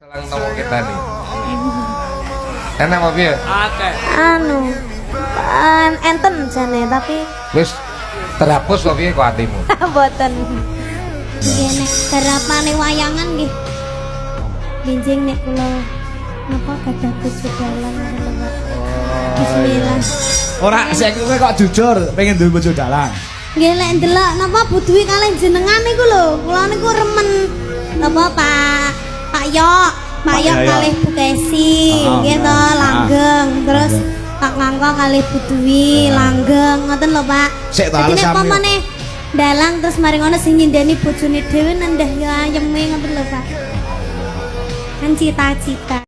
Selang nemu kita nih. Enak apa piye? Akeh. Enten jane tapi Wis terhapus apa piye kok atimu? boten. Nggih nek terapane wayangan nggih. Benjing nek kula napa gadah bojo dalan ngoten Pak. Bismillah. Ora saiki kowe kok jujur pengen duwe bojo dalang. Nggih lek ndelok napa budhuwi kalih jenengan niku lho, kula niku remen napa Pak Yok kalih Bu Kesi, nggih to langgeng. Terus Pak Ngangko kalih budhuwi langgeng ngoten lho Pak. Sik to Jadi nek alesane. pamane dalang terus mari ngono sing nyindeni bojone dhewe nendah ya ayeme ngoten lho Pak. Kan cita-cita.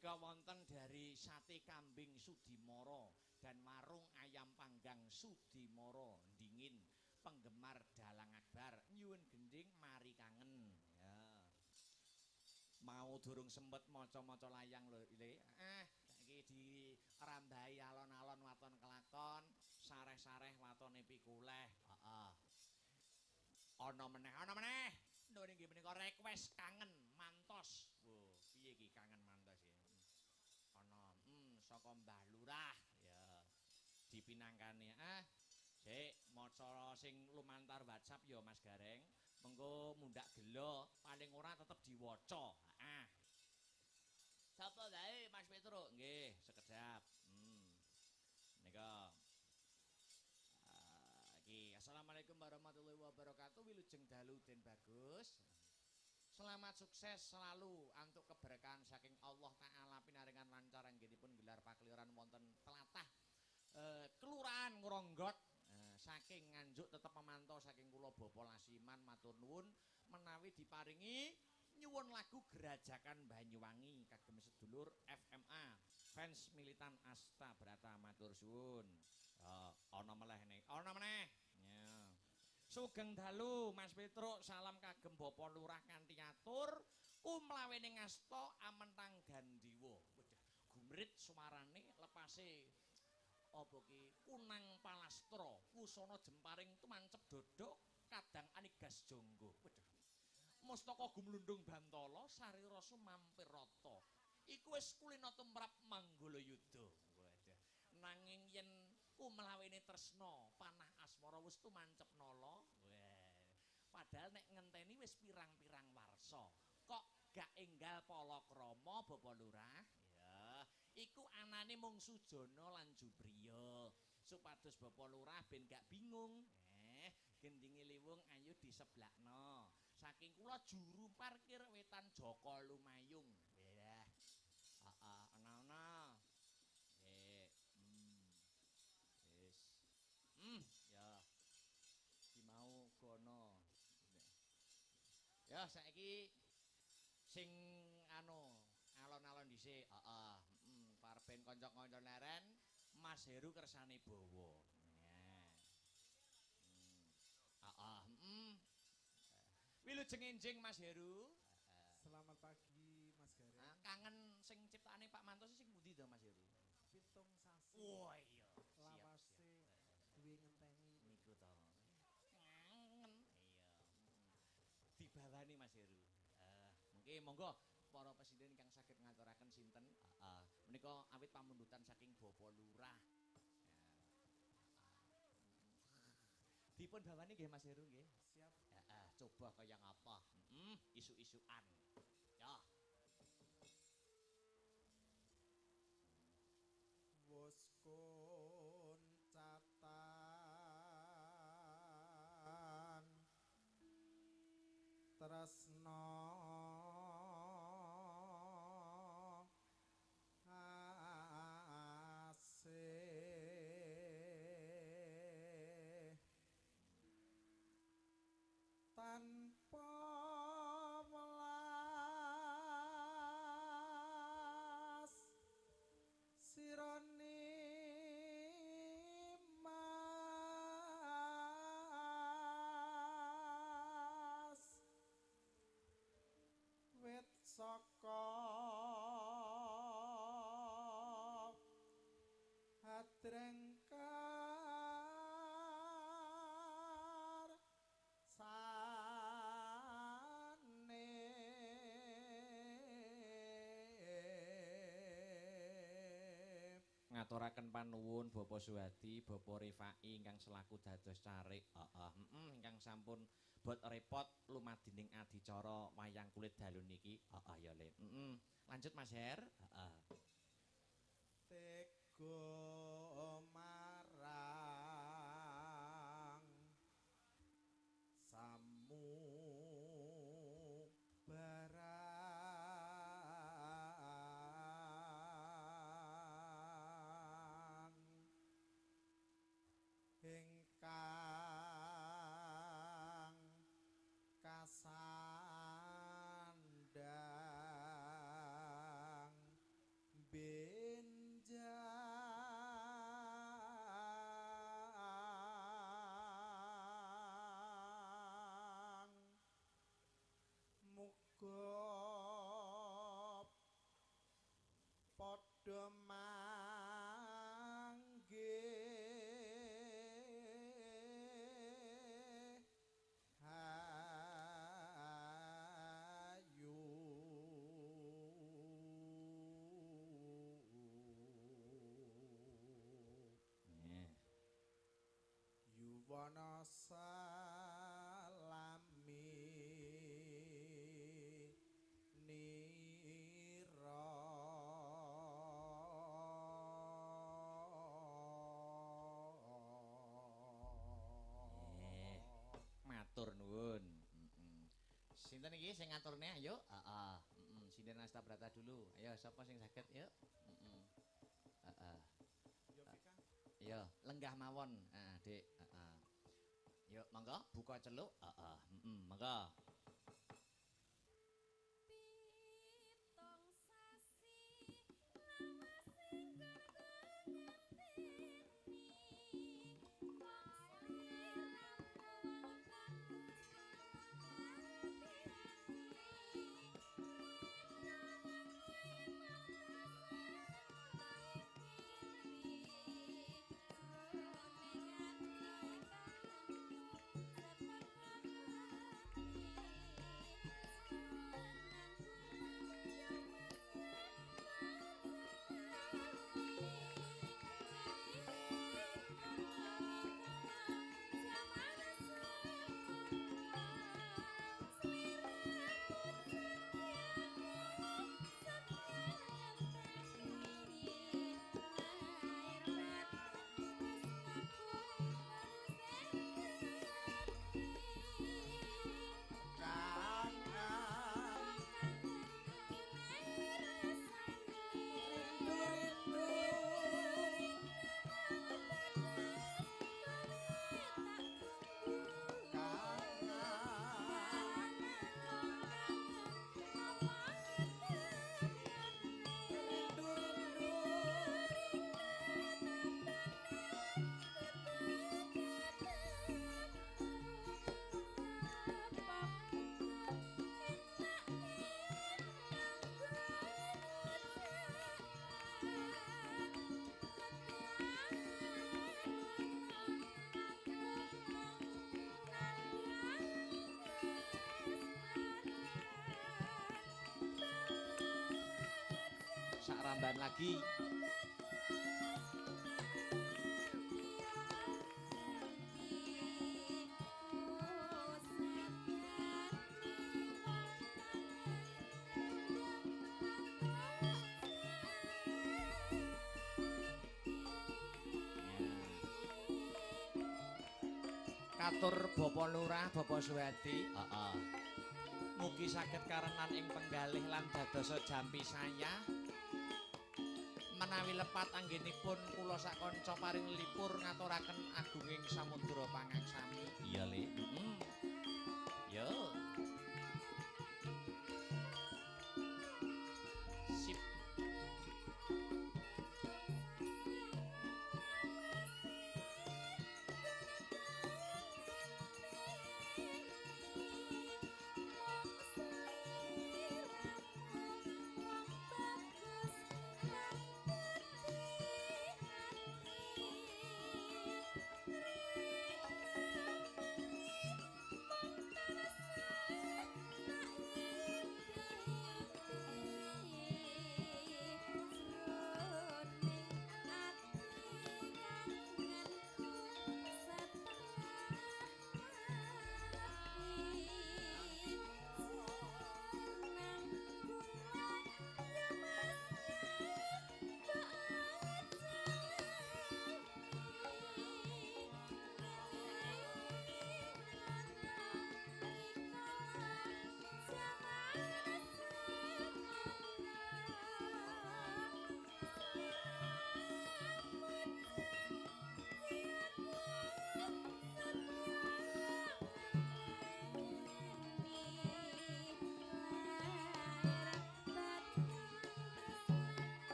Menika wonten dari sate kambing Sudimoro dan warung ayam panggang Sudimoro dingin penggemar dalang akbar nyuwun gending mari kangen ya. Mau durung sempet maca-maca layang lho iki di rambahi alon-alon waton kelakon sareh-sareh watone pikuleh. Heeh. Ana meneh. Lho niki menika request kangen mantos. Wo, piye iki kangen mantos ya? Ana saka Mbah Lurah ya. Dipinangkani. Sik maca sing lumantar WhatsApp ya Mas Gareng. Mengko mundak gelo paling ora tetep diwaca. Heeh. Sapa wae Mas Petruk? Nggih, sekedap. Nika iki assalamualaikum warahmatullahi wabarakatuh. Wilujeng dalu Den Bagus. Selamat sukses selalu untuk keberkahan saking Allah Ta'ala pinaringan lancar anggenipun gelar pakliran wonten telatah kelurahan Ngronggot saking Nganjuk tetep memantau saking kula Bapak Lasiman matur nuwun menawi diparingi nyuwun lagu Gerajakan Banyuwangi kagem sedulur FMA fans militan Asta Brata matur suwun. Ana meneh. Ya. Sugeng dalu Mas Petruk salam kagem Bapak Lurah kanthi atur kumlawening asta amentang gandiwa. Gumrit suarane lepase apa ki kunang palastra wusana jemparing tumancep dodok kadang anigas jonggo. Mustaka gumlundung bantala sarira sumampir rata. Iku wis kulina tumrap Manggalayuda. Nanging yen kumlawene tresna panah asmara wis tumancep nala. Padahal nek ngenteni wis pirang-pirang warsa. Kok gak enggal palakrama Bapak Lurah? Ya, iku anane mung Sujana lan Jubriya. Supados Bapak Lurah ben gak bingung. Gendinge liwung ayo diseblakno. Saking kula juru parkir wetan Joko Lumayung. Ya. Ana-ana. Wis. Ya. Ki mau kono. Ya saiki sing alon-alon dhisik. Parben kanca-kanca leren Mas Heru kersane bawa. Wilujeng enjing Mas Heru. Selamat pagi Mas Gareng. Kangen sing ciptaane Pak Mantos sing pundi to Mas Heru? Pitung sasi. Wah iya. Lawase duwe ngenteni niku to. Kangen. Iya. Dibawani Mas Heru. Mungkin monggo para presiden ingkang saged ngaturaken sinten? Menika awit pamundutan saking Bapak Lurah. Dipun bawani nggih Mas Heru nggih. siap. Coba kaya ngapa? Isu-isuan. Ya. Woskon catan tresna asih tanpa welas sirani mas wit saka hadrengkar Ngaturaken panuwun Bapak Suhadi, Bapak Rifai ingkang selaku dados carik. Ingkang sampun bot repot lumadining adicara wayang kulit dalu niki. Ya Le. Lanjut Mas Her. tega marang samu barang ingkang kasandang benjang muga padha manggih Wonosalami nira matur nuwun. Sinten iki sing ngaturne ayo? Heeh. Sinten Astabrata dulu. Ayo sapa sing saged yuk. Heeh. Yo, lenggah mawon. Dik. Heeh. Yuk, monggo buka celuk. Heeh. Monggo. Sak ramban lagi. Katur Bapak Lurah, Bapak Suwadi. Heeh. Mugi saged karenan ing penggalih lan dadosa jampi saya. Menawi lepat anggenipun kula sak kanca paring lipur ngaturaken agunging samudra pangaksami. Iya, Le. Yo. Sip.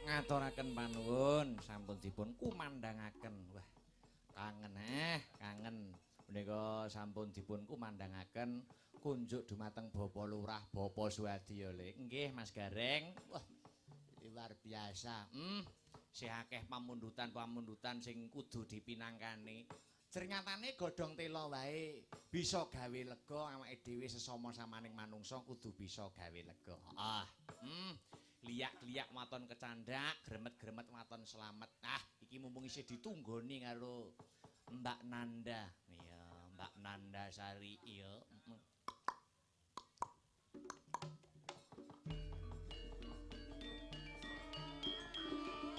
Ngaturaken panuwun, sampun dipun kumandangaken. Wah, kangen. Menika sampun dipun kumandangaken kunjuk dumateng Bapak Lurah, Bapak Suwadi le. Nggih, Mas Gareng. Wah, luar biasa. Sih akeh pamundutan sing kudu dipinangkani. Ternyatane godhong tela wae bisa gawe lega awake dhewe sesama samaning manungsa kudu bisa gawe lega. Liak-liak maton kecandak, gremet-gremet maton selamet. Iki mumpung isih ditunggoni karo Mbak Nanda. Iya, Mbak Nanda Sari iya.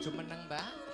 Jumeneng, Mbak.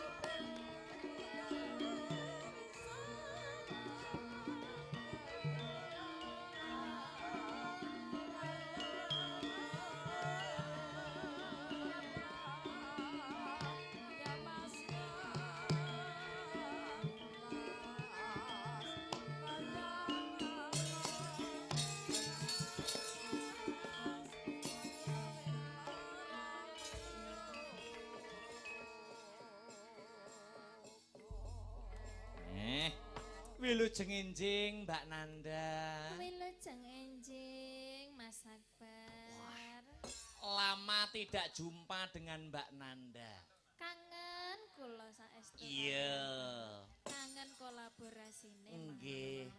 Wilujeng enjing Mbak Nanda. Wilujeng enjing Mas Akbar. Lama tidak jumpa dengan Mbak Nanda. Kangen kula saestu. Iya. Kangen kolaborasine. Nggih.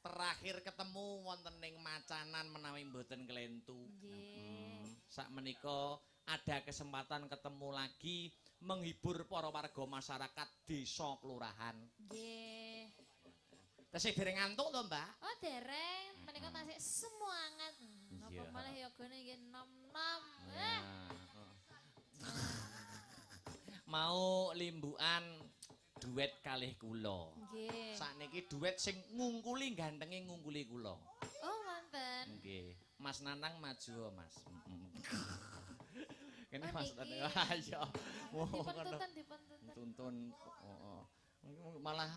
Terakhir ketemu wonten ing Macanan menawi mboten kelentu. Nggih. Sakmenika ada kesempatan ketemu lagi menghibur para warga masyarakat desa kelurahan. Nggih. Tesih dereng ngantuk to, Mbak? Oh, dereng. Menika tasih semangat. Napa malah yogane nggih nom-nom. Mau limbukan duet kalih kula. Nggih. Sakniki duet sing ngungkuli gantenge ngungkuli kula. Oh, wonten. Nggih. Mas Nanang maju, Mas. Kene Oh, Mas niki. Nanang. Ayo. Dipuntuntun. Tuntun. Malah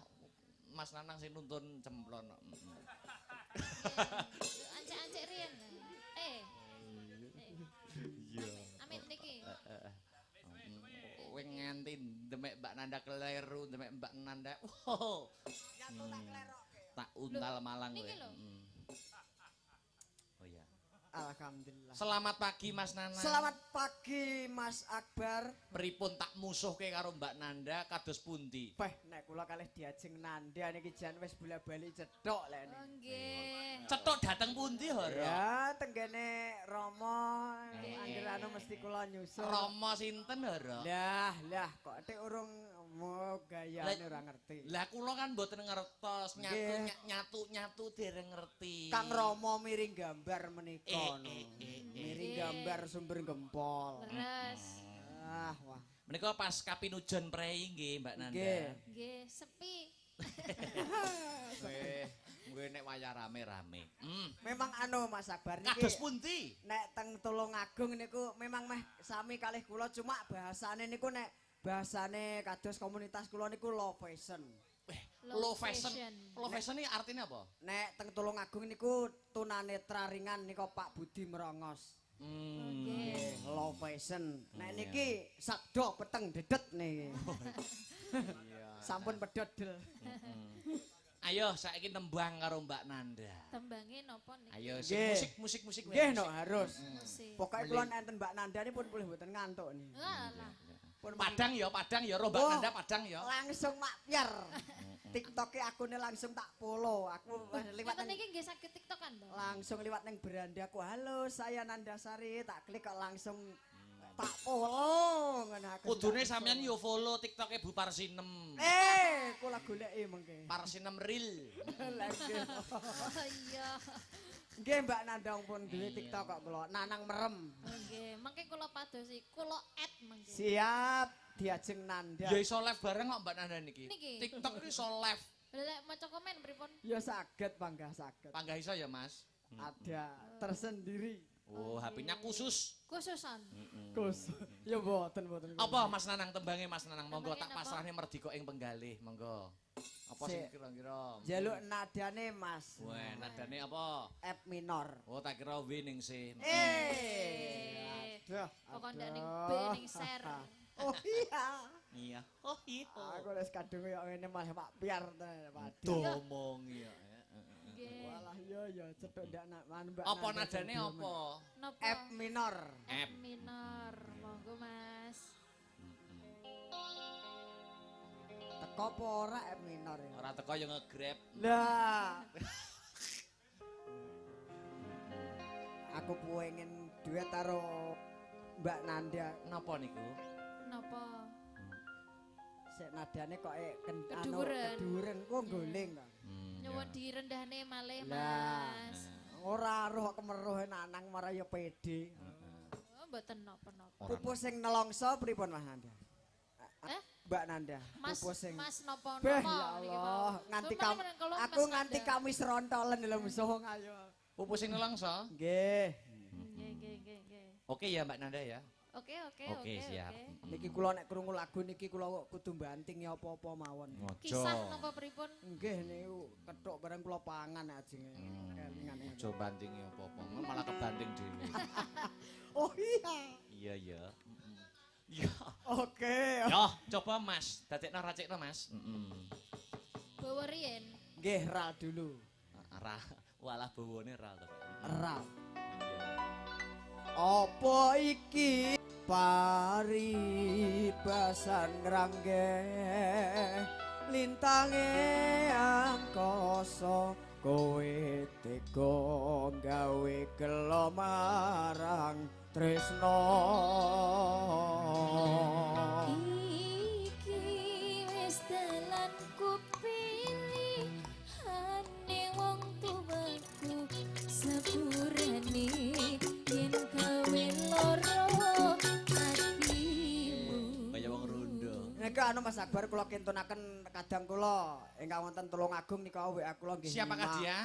Mas Nanang sing nuntun cemplon. Ancek-ancek riyen. Iya. Amit niki. Kowe nganti demek Mbak Nanda kleru, demek Mbak Nanda. Wow. Tak untal malang kowe. Niki lho. Oh iya. Alhamdulillah. Selamat pagi Mas Nanang. Selamat pagi Mas Akbar. Pripun tak musuhke karo Mbak Nanda kados pundi? Beh, nek kula kalih diajeng Nanda niki jan wis bola-bali cethok lek Oh, niki. nggih. Cetok dateng pundi, Hara? Ya, tenggene Rama anggere anu mesti kula nyusul. Rama sinten, Hara? Lah, kok tek urung gayane ora ngerti. Lah kula kan mboten ngertos, Nggih. nyatu dereng ngerti. Kang Rama miring gambar menika no. Miring Miring gambar sumber gempol. Leres. Wah. Menika pas kapinujon prei nggih, Mbak Nanda. Nggih. Nggih, sepi. Nggih nek wayah rame-rame. Memang anu Mas Akbar niki. Kados pundi? Nek teng Tulungagung niku memang meh sami kalih kula cuma bahasane niku nek bahasane kados komunitas kula niku low fashion. Low fashion. Low fashion iki artinya apa? Nek teng Tulungagung niku tunanetra ringan niku Pak Budi Merongos. Nggih. Low fashion. Nek niki sakdo peteng dedet niki. Sampun pedhot del. Ayo saiki nembang karo Mbak Nanda. Tembange napa niki? Ayo Nggih. musik. Nggih no harus. Musik. Pokoke kula enten Mbak Nanda ini pun boleh mboten ngantuk nih. Alah. Padang ya, ro Mbak Oh, Nanda padang ya. Langsung makyar. TikTok-e akune langsung tak follow. Aku liwat Ngoten nang niki nggih saged TikTokan to? langsung liwat nang beranda aku. Halo, saya Nandasari. Tak klik kok langsung tak follow ngono aku. Kudune sampean yo follow TikTok-e Bu Parsinem. Kula goleki mengke. Parsinem Reel. Lagi. Oh iya. Nggih Mbak Nandang pun duwe TikTok kok kula Nanang Merem. Nggih, mangke kula padosi, kula add mangke. Siap diajeng Nanda. Ya iso live bareng kok Mbak Nanda niki. Niki. TikTok iki iso live. Lek maca komen pripun? Ya saged panggah saged. Panggah iso ya, Mas? Ada tersendiri. Oh, HP-nya khusus. Khususan. Kus. Ya mboten. Apa Mas Nanang tembange Mas Nanang? Monggo Tembange tak napa? pasrahne merdika ing penggalih, monggo. Apa sing Sik. kira-kira? Jaluk nadane Mas. Wah, nadane apa? F minor. Oh, tak kira W ning C. Aduh. Pokok ndak ning B ning share. Oh iya. Iya. Oh iya. Aku wis kadung koyo ngene malah Pak Piar ta, Pak. Domong ya. Nggih. Walah ya cedhok ndak nak Mbak. Apa nadane apa? Napa? F minor. F minor. Monggo Mas. Teko apa ora F minor ya? Ora teko yo nge-grab. Lah. Aku pengen duet karo Mbak Nanda. Napa niku? Napa? Sik nadane kok Keduren. keduren kok goling kok. Nyuwun direndahne malih Lah. Mas. Ora roh kemeruh nanang marah ya pede. Oh, mboten napa-napa. Pupus sing nelongso pripun Mas Nanda? Eh? Mbak Nanda, Mas, pupus sing Mas napa Beh, napa ya niki Allah, mau. nganti Cuman kamu men kalau aku Mas nganti Nanda. kamu serontolen lho musuh ayo. Pupus sing nelongso. Nggih. Nggih. Oke ya Mbak Nanda ya. Oke, siap. Niki kula nek krungu lagu niki kula kudu banting ya apa-apa mawon. Kisah napa pripun? Nggih niku kethuk bareng kula pangan ajenge. Kelingan. Aja bantingi apa-apa, malah kebanting dhewe. Oh iya. Iya ya. Iya. Oke. Yo, coba Mas, dadekno racikno Mas. Bawa riyen. Nggih ra dulu. Ra, walah bawane ra to. Ra. Apa iki paribasan ngrangge lintange angkasa kowe tega gawe gelo marang tresno Iki wis dalan ku pilih ane wong tuaku sepurane yen gawe loro atimu. Kaya wong rondo. Nek anu Mas Akbar kula kintunaken kadang kula ingkang wonten Tulung Agung nika WA kula nggih. Siapakah dia?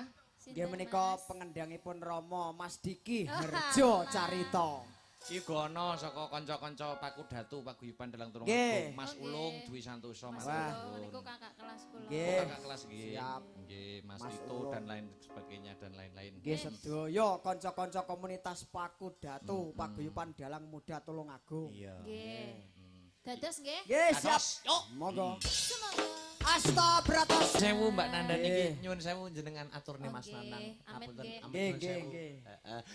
Nggih menika pengendangipun Rama Mas Diki Harjo Carita. Iki gono saka kanca-kanca Pakudatu Paguyuban Dalang Tulung Nggih. Agung, Mas Oke. Ulung Dwi Santoso, Mas Mas Wah. Ulo, Ulung. niku kakak kelas kula. Nggih. Kakak kelas nggih. Siap. Nggih, Mas Mas Tito Ulung. dan lain sebagainya dan lain-lain. Nggih sedaya kanca-kanca komunitas Pakudatu Paguyuban Dalang Muda Tulung Agung. Iya. Nggih. Dados nggih. Nggih siap. Atos, yuk. Monggo. Semoga. Asta Bratos. Sewu Mbak Nanda Nggih. niki nyuwun sewu jenengan aturne Mas Oke, Nanang. amit nggih. Nggih, nyuwun nggih, sewu. nggih.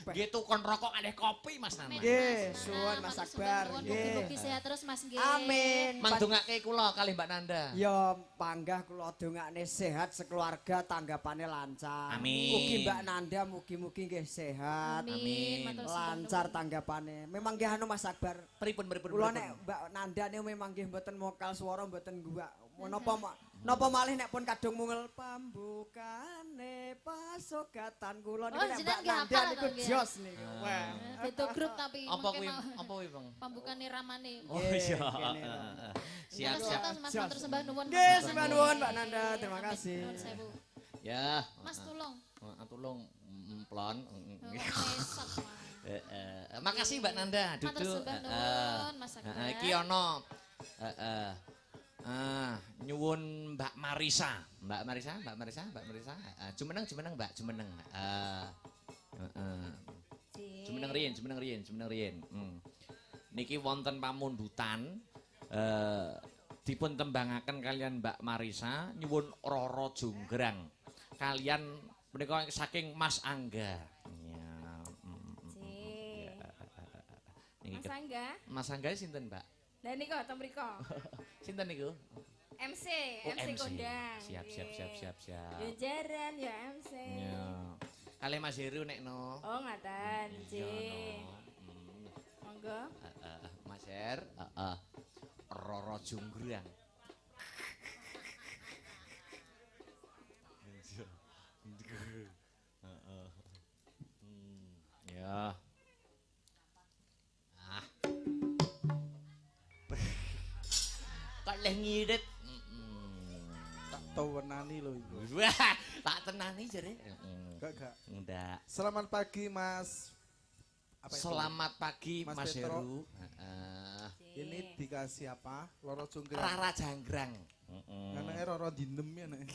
Nggih tukon rokok kalih kopi Mas Nanang. Nggih, suwun Mas Akbar. Nggih. Mugi-mugi sehat terus Mas nggih. Amin. Mandongake kula kalih Mbak Nanda. Ya panggah kula dongakne sehat sekeluarga tanggapane lancar. Amin. Mugi Mbak Nanda mugi-mugi nggih sehat. Amin. Matur suwun. Lancar tanggapane. Memang nggih anu Mas Akbar. Pripun Kula nek Mbak Nanda niku memang nggih mboten mokal swara mboten guwak. Napa malih nek pun kadung mungel pambukane pasogatan kula niku Oh, nek jenengan Mbak nggih Nanda hafal niku to, nggih? jos niku. Wah. Beda grup tapi Apa mungkin kuwi? mau- Apa kuwi, Bang? pambukane ramane. Oh Nggih, iya. kene, Siap, Terus siap. atas Mas matur sembah nuwun. Nggih, Mas sembah Nanda. nuwun Mbak Nanda, terima Amin. kasih. Nuwun sewu. Ya. Mas tulung. Tulung plon. Mesot. Makasih Mbak Nanda, Matur duduk. sembah nuwun Mas Akbar. Iki ono nyuwun Mbak Marisa. Mbak Marisa. Jumeneng Mbak, jumeneng. Jumeneng riyen. Niki wonten pamundutan dipun tembangaken kalian Mbak Marisa nyuwun Roro Jonggrang kalian menika saking Mas Angga. Ya. Niki Mas Angga, Mas Angga sinten, Mbak? dan niku teng mriko. Sinten niku? MC, Oh, MC kondang. Siap. Yo jaran yo MC. Ya. Kalih Mas Heru nekno. Oh, ngaten, Iya, nggih. no. Monggo. Mas Her, Roro Jonggrang. Ya. Kok leh ngirit. Tak tawenani lho iku. Wah, tak tenani jare. Gak. Ndak. Selamat pagi Mas. Apa itu? Selamat pagi Mas Mas Petro. Heru. Ini dikasih apa? Loro jonggrang. Rara Janggrang. Anake Roro dinem ya nek.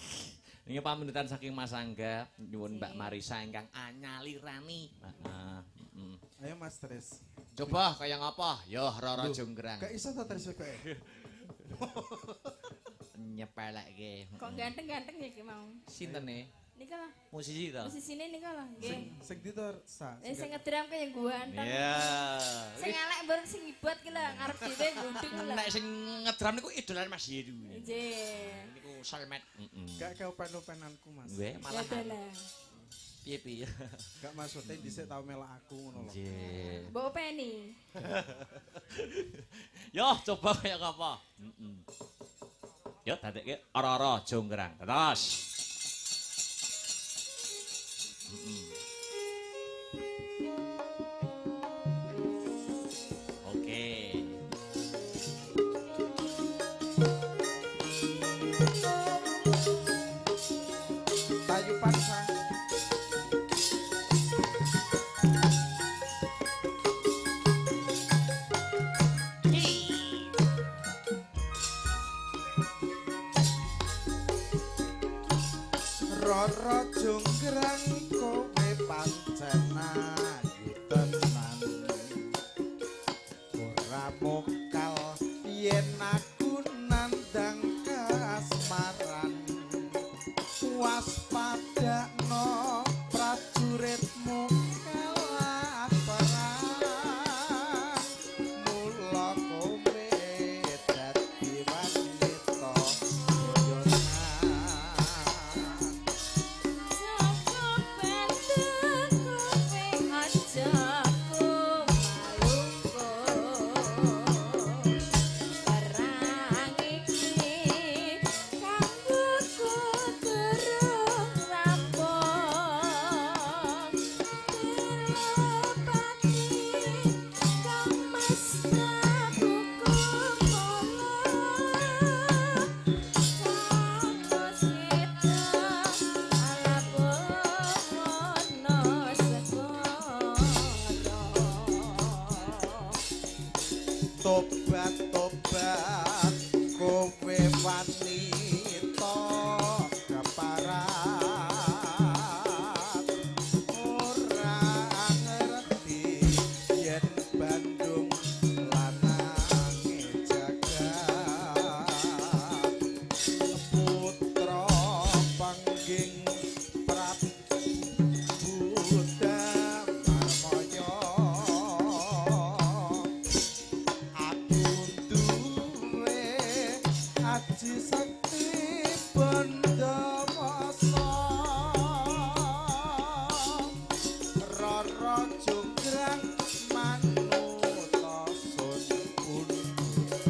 Ini pamundutan saking Mas Angga nyuwun Mbak Marisa ingkang anyalirani. Ayo Mas Tris. Coba kayak apa? Yo Roro Jonggrang. Gak iso to Tris kowe. Nyepelekke. Kok ganteng-ganteng ya ki mau. Sinten nih? Nika lah. Musisi to? Musisine nika lah, nggih. Sing di to sa. Sing ngedram ke yang ganteng. Iya. Sing elek bareng sing ibot ki lah ngarep dhewe gondong lah. Nek sing ngedram niku idolan Mas Heru. Nggih. Niku Salmet. Gak keopen-openanku Mas. Gue Ya malah dalah. piye-piye. Gak maksudnya dhisik tau melak aku ngono lho. Nggih. Mbok openi. Yo coba kayak apa? Yo dadekke Roro Jonggrang. Terus. Oke. Tayu Pansa. Roro Jonggrang kowe pancen ayu tenan. Ora mokal yen aku nandang kasmaran. Waspadakno prajuritmu kalah perang. Mula kowe dadi wanita boyonan. Cukup bantu kowe aja malungko. Perang iki kanggo durung rampung. Terlopati kang mesta buku Tobat-tobat kowe wanita keparat. Ora ngerti yen Bandung lanange jagat. Putra pangging Prabu Damarmaya. Aku duwe aji sakti Bandamasa. Roro Jonggrang manuta sun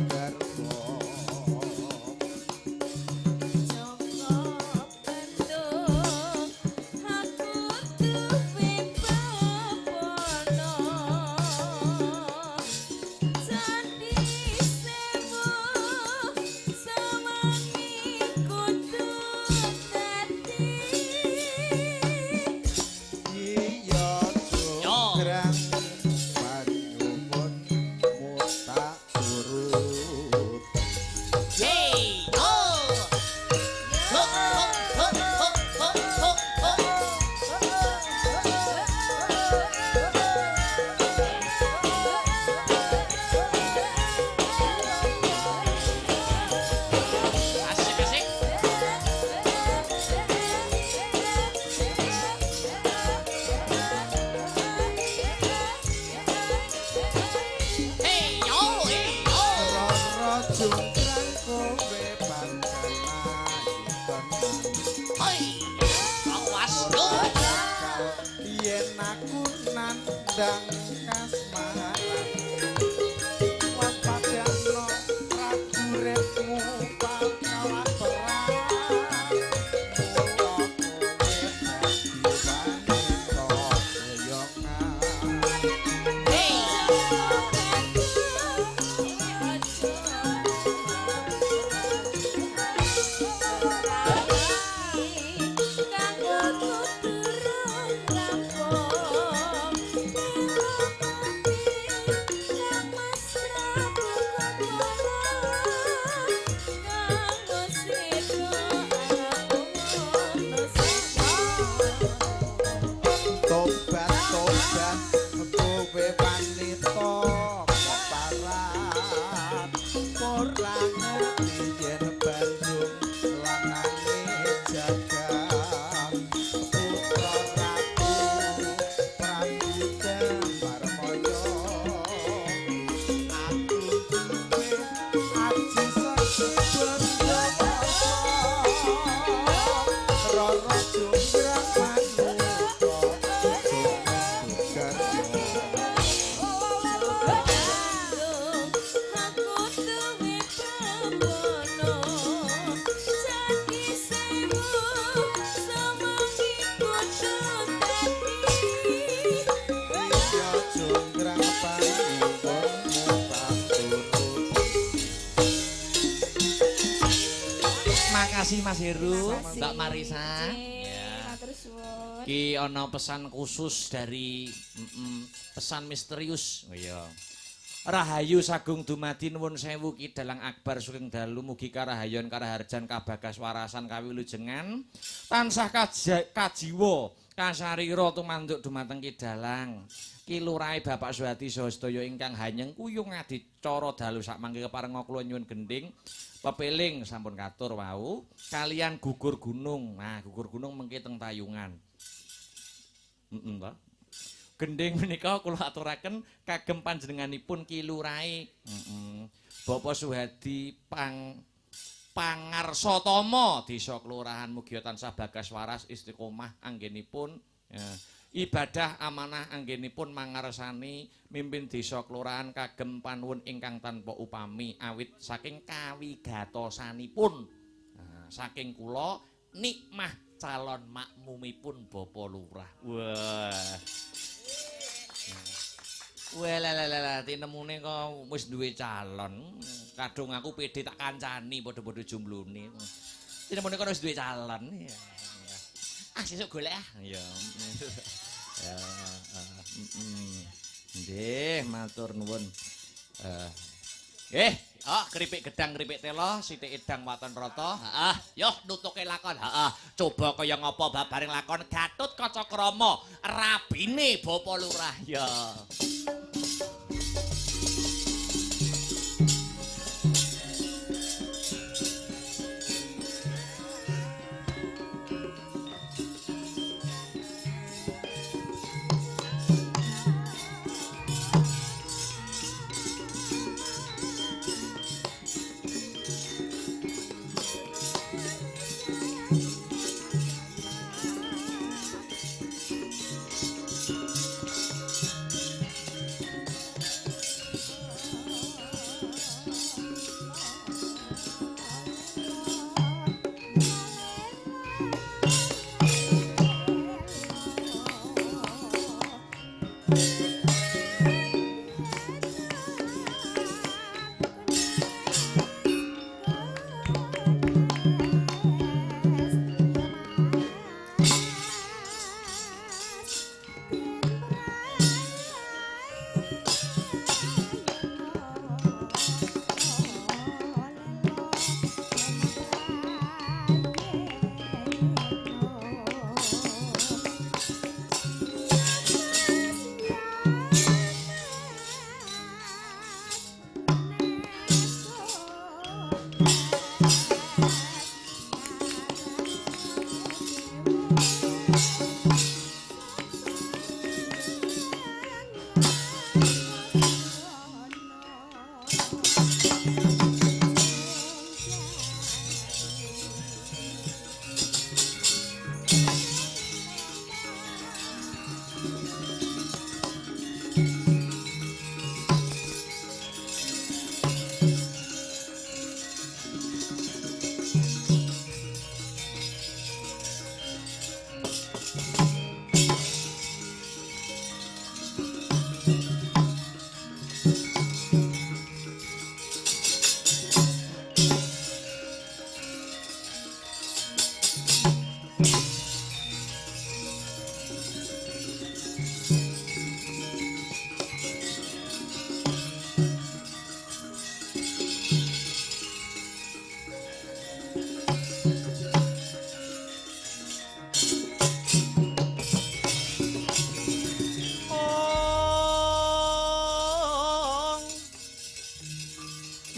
garwa. Iya Jonggrang panyuwun muta urut. Hey, oh. Ho, ho, ho, ho, ho, ho, ho. Asik asik. Hey yo, hey yo. Roro Jonggrang kowe pancen ayu tenan. Hai. Awas yo. Yen aku nandang kasmaran. Waspadakno prajuritmu kalah perang. Mula kowe dadi wanita boyonan. Hey. Kanggo durung rampung. kasih Mas Heru, Mbak Marisa. Matur suwun. Ki ana pesan khusus dari pesan misterius. Oh iya. Rahayu sagung dumadi nuwun sewu Ki Dalang Akbar Sugeng Dalu mugi karahayon karaharjan kabagas warasan kawilujengan tansah kajiwa kasarira tumanduk dumateng Ki Dalang. Ki Lurahe Bapak Suhadi saha sedaya ingkang hanyeng kuyung adicara dalu sakmangke keparenga kula nyuwun gending pepeling sampun katur wau kalian gugur gunung. Nah, gugur gunung mengki teng Tayungan. Gending menika kula aturaken kagem panjenenganipun Ki Lurahe Bapak Suhadi Pangarsatama Desa Kelurahan mugi tansah bagas waras istiqomah anggenipun ibadah amanah anggenipun mangarsani mimpin desa kelurahan kagem panuwun ingkang tanpa upami awit saking kawigatosanipun saking kula nikmah calon makmumipun Bapak Lurah. Wah. Wah tinemune kok wis duwe calon. Kadung aku pede tak kancani padha-padha jumlune. Tinemune kok wis duwe calon. Ah sesuk golek ah. Ya. Ya. Nggih, matur nuwun. Keripik gedang keripik telo, sithik edang waton rata. Heeh, yo nutuke lakon. Heeh, coba kaya ngapa babaring lakon Gatut Kaca Krama, rabine Bapak Lurah. Ya.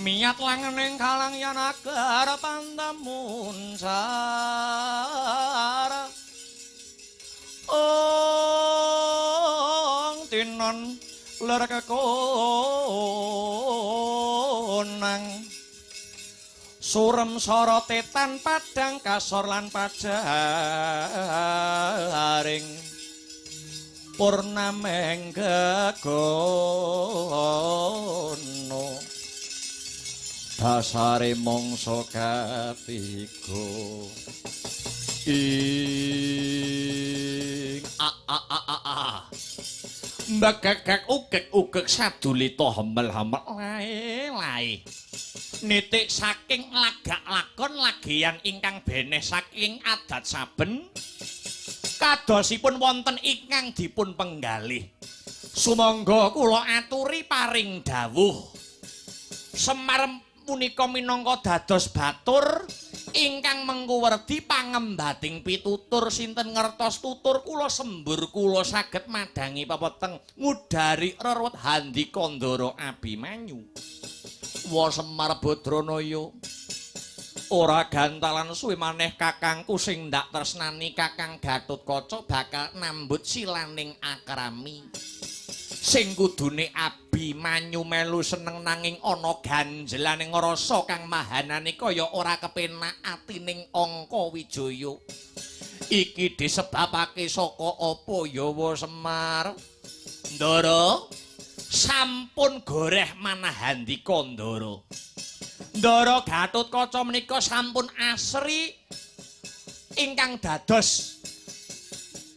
Miat langening kalang yen agar pantamun sar tinon ler kekonang surem sorotetan padang kasor lan pajaring purnameng gegono dasare mangsa katiga ing mbagagak ugek sadulita hemel-hemel lae nitik saking lagak lakon lagian ingkang beneh saking adat saben kadosipun wonten ingkang dipun penggalih. Sumangga kula aturi paring dawuh. Semar punika minangka dados batur ingkang mengkuwerdi pangembating pitutur sinten ngertos tutur kula sembur kula saged madangi pepeteng ngudari rerwet Handikandara Abimanyu. Wa Semar Badranaya ora gantalan suwe maneh kakangku sing ndak tresnani Kakang Gatotkaca bakal nambut silaning akrami. Sing kudune Abimanyu melu seneng nanging ana ganjelaning rasa kang mahanane kaya ora kepenak atining Angka Wijaya. Iki disebabake saka apa ya wa Semar? Ndara sampun goreh manah Handikandara. Ndara Gatotkaca menika sampun asri ingkang dados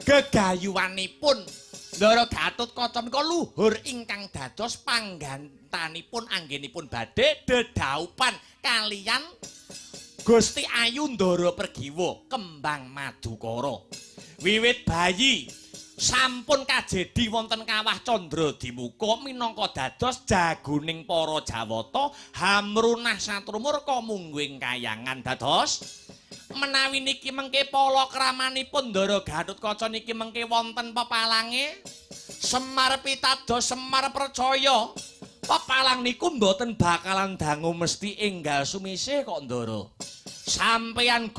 gegayuwanipun. Ndara Gatotkaca menika luhur ingkang dados panggantanipun anggenipun badhe dedaupan kaliyan Gusti Ayu Ndara Pergiwa kembang Madukara. Wiwit bayi sampun kajedi wonten kawah Candra Dimuka minangka dados jagoning para Jawata hamrunah satrumurka mungguing kayangan dados menawi niki mengke palakramanipun Ndara Gatotkaca niki mengke wonten pepalange Semar pitados Semar percaya pepalang niku mboten bakalan dangu mesti enggal sumisih kok Ndara. Sampeyan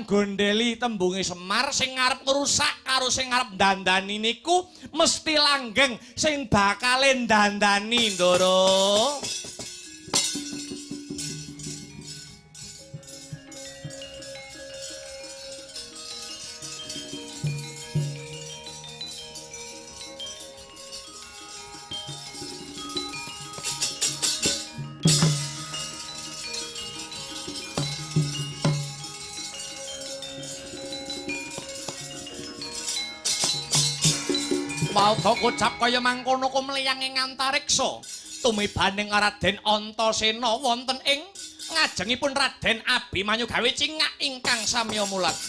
gondeli tembunge Semar sing arep ngrusak karo sing arep dandani niku mesti langgeng sing bakale dandani Ndara. Pauga kocap kaya mangkono kumliyang ing antariksa tumibaning Raden Antasena wonten ing ngajengipun Raden Abimanyu gawe cingak ingkang samya mulat.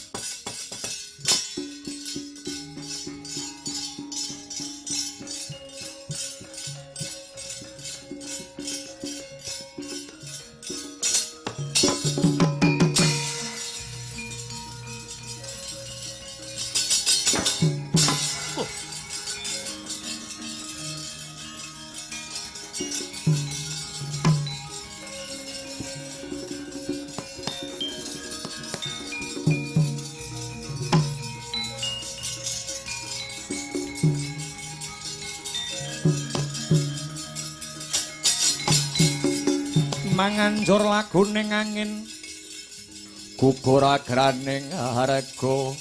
Manganjur laguning angin gugur agraning harga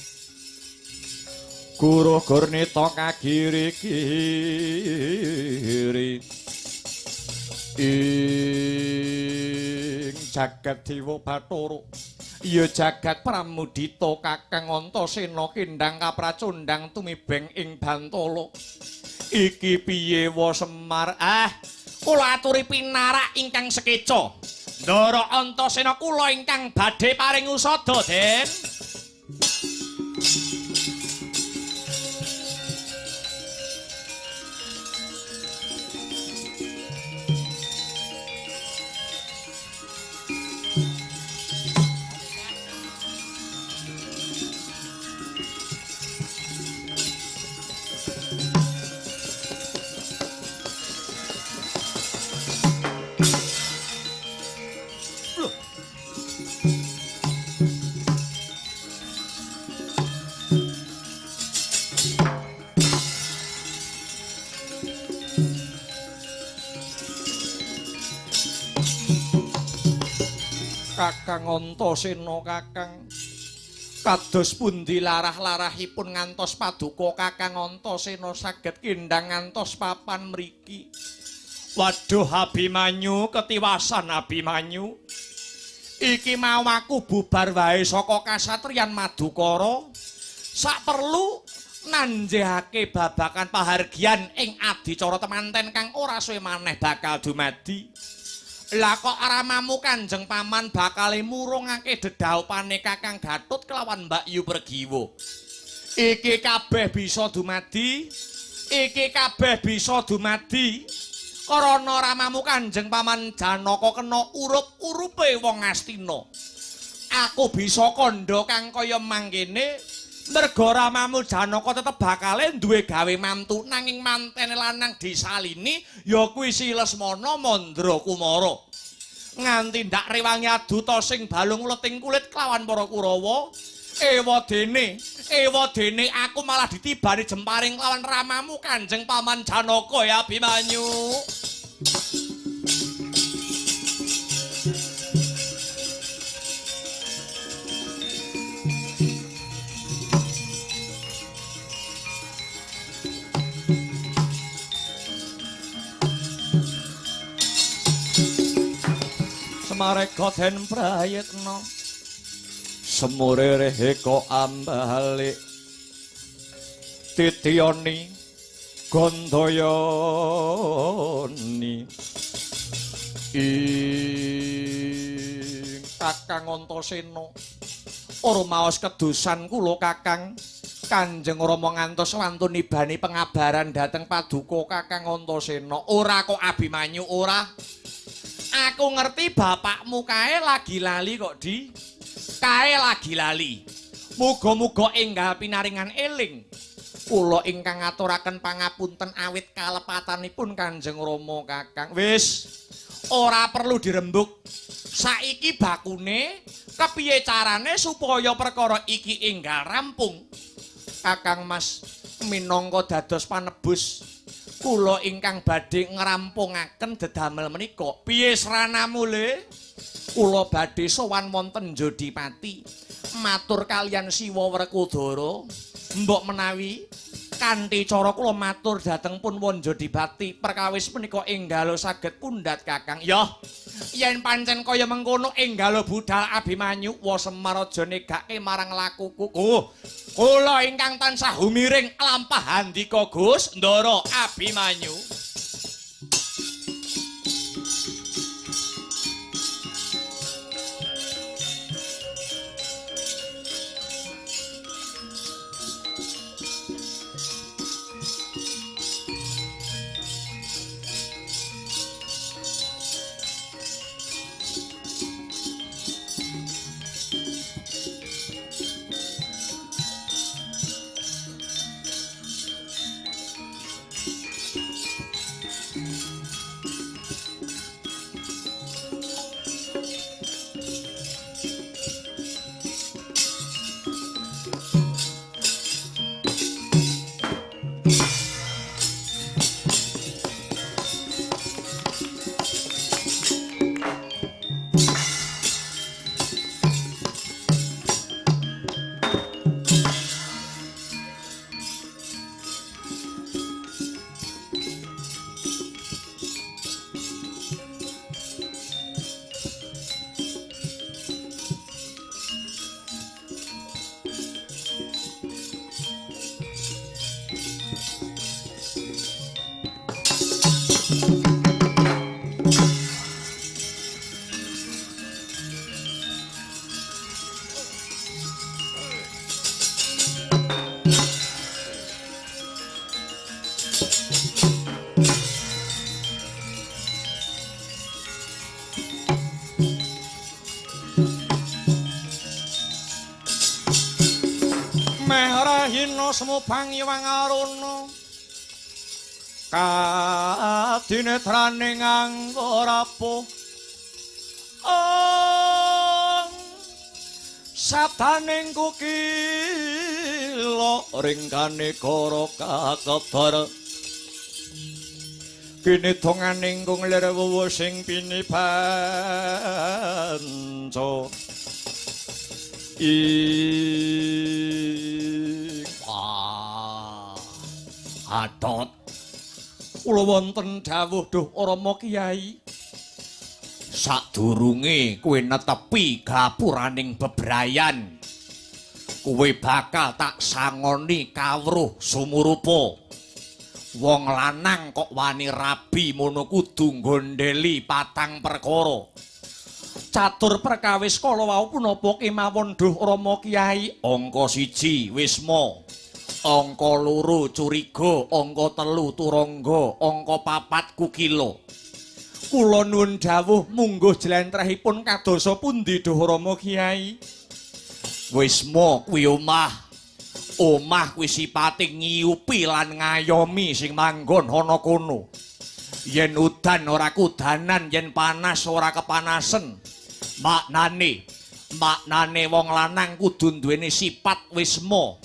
Guru Gurnita kagiri-giri ing jagat Dewa Bathara ya jagat Pramudita Kakang Antasena kindang kapracundang tumibeng ing Bantala. Iki piye wa Semar? Kula aturi pinarak ingkang sekeca. Ndara Antasena kula ingkang badhe paring usada, Den. Kakang Antasena kakang kados pundi larah-larahipun ngantos paduka Kakang Antasena saged kindang ngantos papan mriki. Waduh Abimanyu, ketiwasan Abimanyu. Iki mau aku bubar wae saka kasatriyan Madukara. Sak perlu nanjehake babakan pahargyan ing adicara temanten kang ora suwe maneh bakal dumadi. Lah kok ramamu Kanjeng Paman bakal murungake dedhaupane Kakang Gatut kelawan Mbak Yu Pergiwo. Iki kabeh bisa dumadi karana ramamu Kanjeng Paman Janaka kena urup-urupe wong Astina. Aku bisa kandha kang kaya mangkene merga ramamu Janaka tetep bakale duwe gawe mantu nanging mantene lanang disalini ya kuwi si Lesmana Mandrakumara. Nganti ndak rewangi aduta sing balung leting kulit kelawan para Kurawa. Ewa dene aku malah ditibani jemparing lawan ramamu Kanjeng Paman Janaka ya Abimanyu. Semareka den prayitna semurere heka ambale titiyani gandayani ing Kakang Antasena ora maos kedusan kula Kakang Kanjeng Rama ngantos wantun nibani pengabaran dhateng paduka Kakang Antasena ora kok Abimanyu ora. Aku ngerti bapakmu kae lagi lali kok kae lagi lali. Muga-muga enggal pinaringan eling. Kula ingkang ngaturaken pangapunten awit kalepatanipun Kanjeng Rama Kakang. Wis ora perlu dirembuk. Saiki bakune kepiye carane supaya perkara iki enggal rampung. Kakang Mas minangka dados panebus kula ingkang badhe ngrampungaken dedamel menika. Piye sranamu le? Kula badhe sowan wonten Jodipati matur kalian Siwa Werkudara. Mbok menawi kanthi cara kula matur dhateng pun Jodipati perkawis menika enggal saged pundhat Kakang. Yah, yen pancen kaya mengkono enggal budal Abimanyu wa Semar aja negake marang lakuku. Kula ingkang tansah humiring lampah handika Gus Ndara Abimanyu. Semupang Hyang Aruna kadinetrane nganggo rapuh sataning kukila ringkane kara kakebar kene donganing kung lir wuwu sing pinibanca Atot kula wonten dawuh duh Rama Kyai sadurunge kowe netepi gapuraning bebrayan kowe bakal tak sangoni kawruh sumurupa Wong lanang kok wani rabi mono kudu nggondheli patang perkara. Catur perkawis kala wau punapa kemawon duh Rama Kyai? Angka 1 Wisma, angka 2 Curiga, angka 3 Turangga, angka 4 Kukila. Kula nuwun dawuh mungguh jlentrehipun kadosa pundi duh Rama Kyai? Wisma kuwi omah. Omah kuwi sipate ngiyupi lan ngayomi sing manggon ana kono. Yen udan ora kudanan, yen panas ora kepanasen. Maknane wong lanang kudu duweni sifat wisma.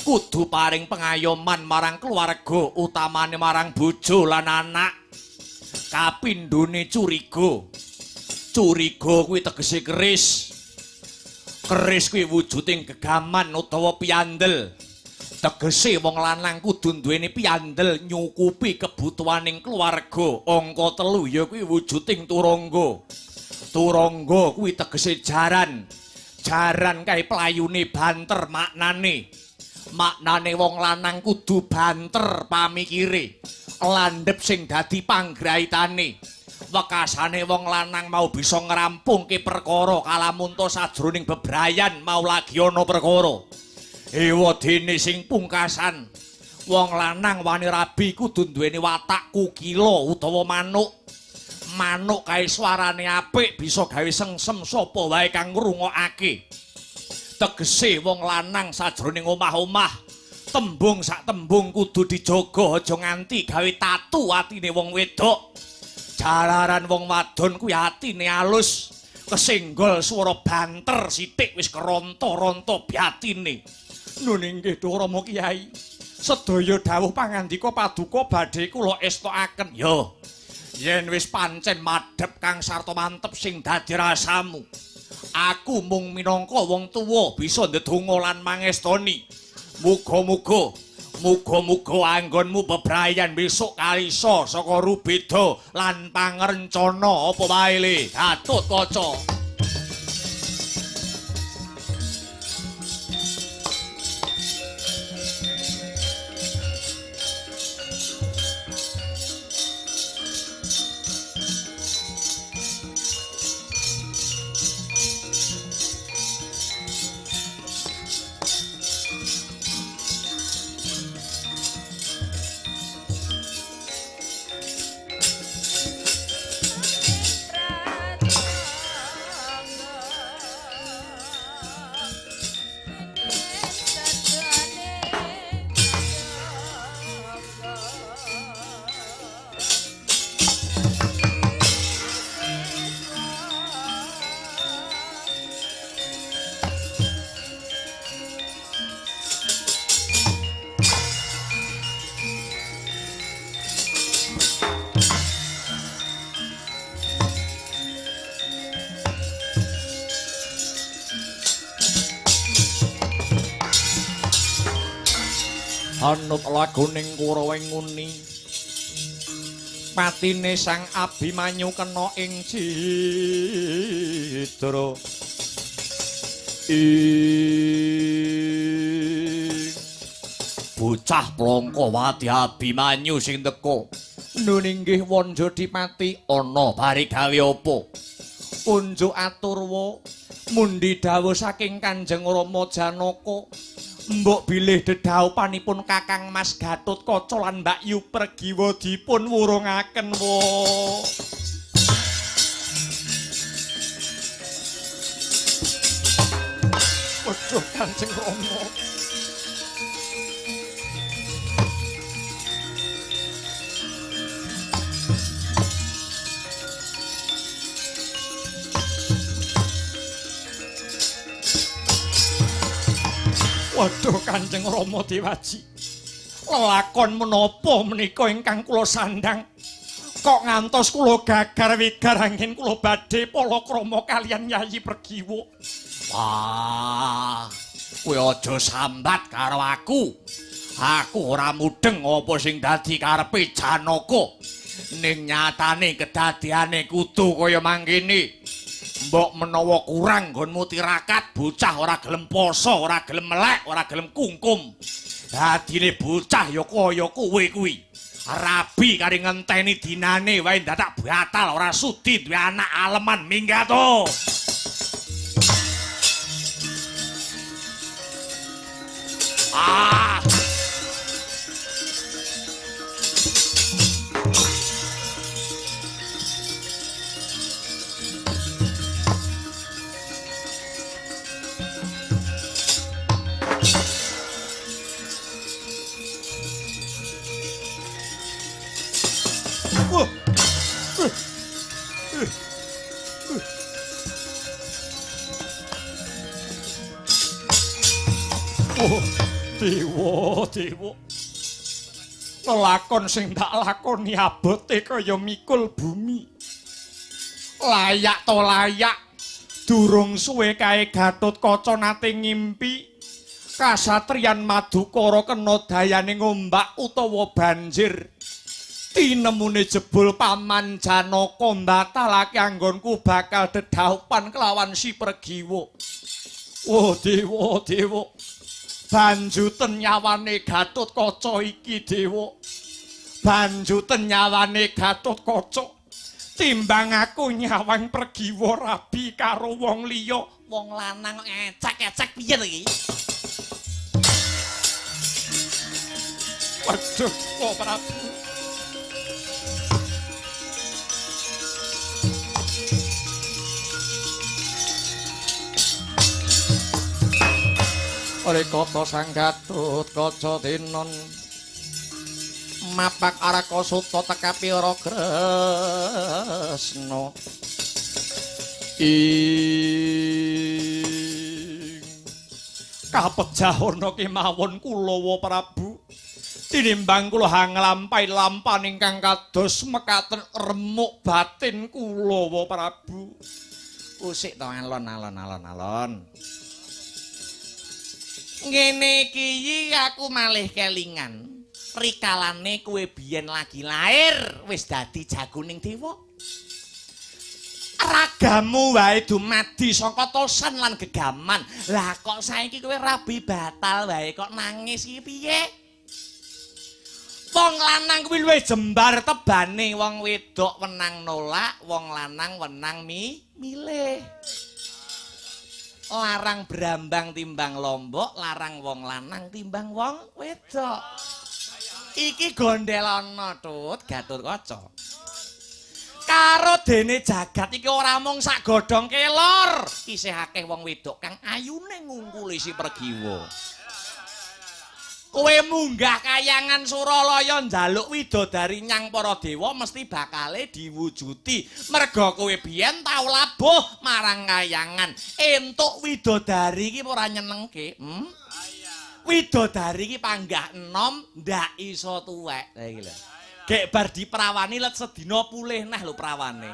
Kudu paring pengayoman marang keluarga, utamane marang bojo lan anak. Kapindhone curiga. Curiga kuwi tegese keris. Keris kuwi wujuding gegaman utawa piyandel. Tegese wong lanang kudu duweni piyandel nyukupi kebutuhaning keluarga. Angka 3 ya kuwi wujuding turangga. Turangga kuwi tegese jaran. Jaran kae playune banter maknane. Maknane wong lanang kudu banter pamikire. Landhep sing dadi panggraitane. Wekasane wong lanang mau bisa ngrampungke perkara kalamunta sajroning bebrayan mau lagi ana perkara. Ewadene sing pungkasan, wong lanang wani rabi kudu duweni watak kukila utawa manuk. Manuk kae swarane apik bisa gawe sengsem sapa wae kang ngrungokake. Tegese wong lanang sajroning omah-omah, tembung sak tembung kudu dijaga aja nganti gawe tatu atine wong wedok. Jalaran wong wadon kuwi atine alus, kesenggol swara banter sithik wis keronto-ronto batine. Nun inggih Duh Rama Kyai, sedaya dawuh pangandika paduka badhe kula estokaken. Yo, yen wis pancen madhep kang sarta mantep sing dadi rasamu, aku mung minangka wong tuwa bisa ndedonga lan mangestoni. Muga-muga anggonmu bebrayan besok kalisa saka rubeda lan pangrencana apa wae le Gatotkaca. Anut laguning Kurawa nguni, patine Sang Abimanyu kena ing cidra. Bocah Plangkawati Abimanyu sing teka. Nun inggih Wanja Dipati, ana bari gawe apa? Unjuk aturwa mundi dawuh saking Kanjeng Rama Janaka. Mbok bilih dedaupanipun Kakang Mas Gatotkaca lan Mbak Yu Pregiwa dipun wurungaken wa. Waduh Kanjeng Rama. Waduh Kanjeng Rama Dewaji, lakon menapa menika ingkang kula sandhang? Kok ngantos kula gagar wigar angin kula badhe palakrama kaliyan Yayi Pregiwa. Wah, kowe aja sambat karo aku. Aku ora mudeng apa sing dadi karepe Janaka. Ning nyatane kedadiane kudu kaya mangkene. Mbok menawa kurang nggonmu tirakat, bocah ora gelem poso, ora gelem melek, ora gelem kungkum. Dadine bocah ya kaya kowe kuwi. Rabi kari ngenteni dinane wae dadak batal ora sudi duwe anak aleman minggat to. Ah. Dewa. Lelakon sing tak lakoni abote kaya mikul bumi. Layak to layak. Durung suwe kae Gatotkaca nate ngimpi kasatriyan Madukara kena dayane ngombak utawa banjir. Tinemune jebul Paman Janaka mbatalake anggonku bakal dedaupan kelawan si Pergiwa. Oh dewa. Banjuten nyawane Gatotkaca iki dewa. Banjuten nyawane Gatotkaca. Timbang aku nyawang Pergiwa rabi karo wong liya. Wong lanang ecek-ecek piye to iki? Waduh, kok Prabu. Oleh kata sang Gatotkaca tinon mapak Araka Suta tekapi ora Kresna ing kapejahana kemawon Kulawa Prabu tinimbang kula nglampahi ingkang kados mekaten remuk batin Kulawa Prabu. Usik to alon. Ngene iki aku malih kelingan. Rikalane kowe biyen lagi lair wis dadi jagoning dewa. Ragamu wae dumadi saka tosan lan gegaman. Lah kok saiki kowe rabi batal wae kok nangis iki piye? Wong lanang kuwi luwih jembar tebane wong wedok wenang nolak, wong lanang wenang milih. Larang brambang timbang lombok, larang wong lanang timbang wong wedok. Iki gondelana Tut Gatotkaca. Karo dene jagat iki ora mung sak godhong kelor, isih akeh wong wedok kang ayune ngungkuli si Pergiwa. Kowe munggah kayangan Suralaya njaluk widodari nyang para dewa mesti bakale diwujuti. Merga kowe biyen tau labuh marang kayangan. Entuk widodari iki ora nyenengke. Widodari iki panggah enom ndak iso tuwek. Lah iki lho. Gek bar diprawani let sedina pulih nah lho prawane.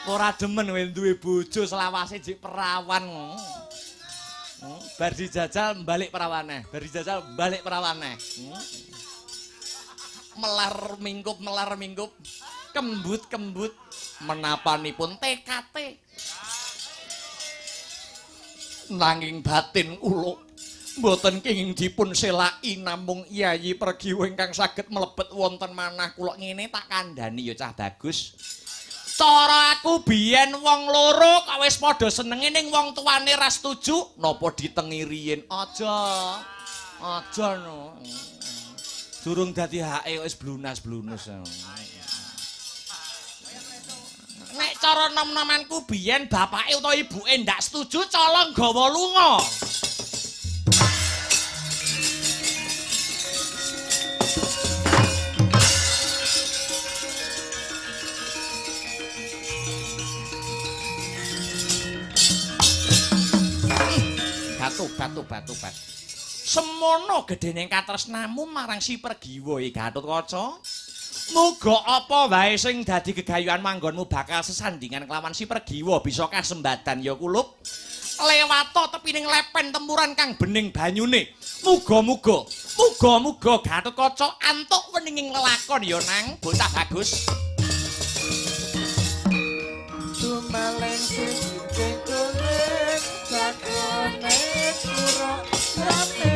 Ora demen kowe duwe bojo selawase jek perawan. Bar dijajal balik perawane, melar mingkup, kembut menapanipun TKT. Nanging batin kula mboten kenging dipun selaki namung Yayi Pergiwa ingkang saged mlebet wonten manah kula ngene tak kandhani ya cah bagus. Cara aku biyen wong loro kok wis padha senenge ning wong tuane ra setuju napa ditengi riyin. Aja no. Durung dadi hake wis blunas-blunus. Nek cara nom-nomanku biyen bapake utawa ibuke ndak setuju colong gawa lunga. Batu. Semono gedene katresnamu marang si Pergiwa iki Gatotkaca. Muga apa wae sing dadi gegayuhan manggonmu bakal sesandingan kelawan si Pergiwa bisa kasembadan ya kulup. Lewato tepining lepen tempuran kang bening banyune. Muga-muga Gatotkaca antuk weninging lelakon ya nang bocah bagus. Tumaleng sing kulit sakone kuro rame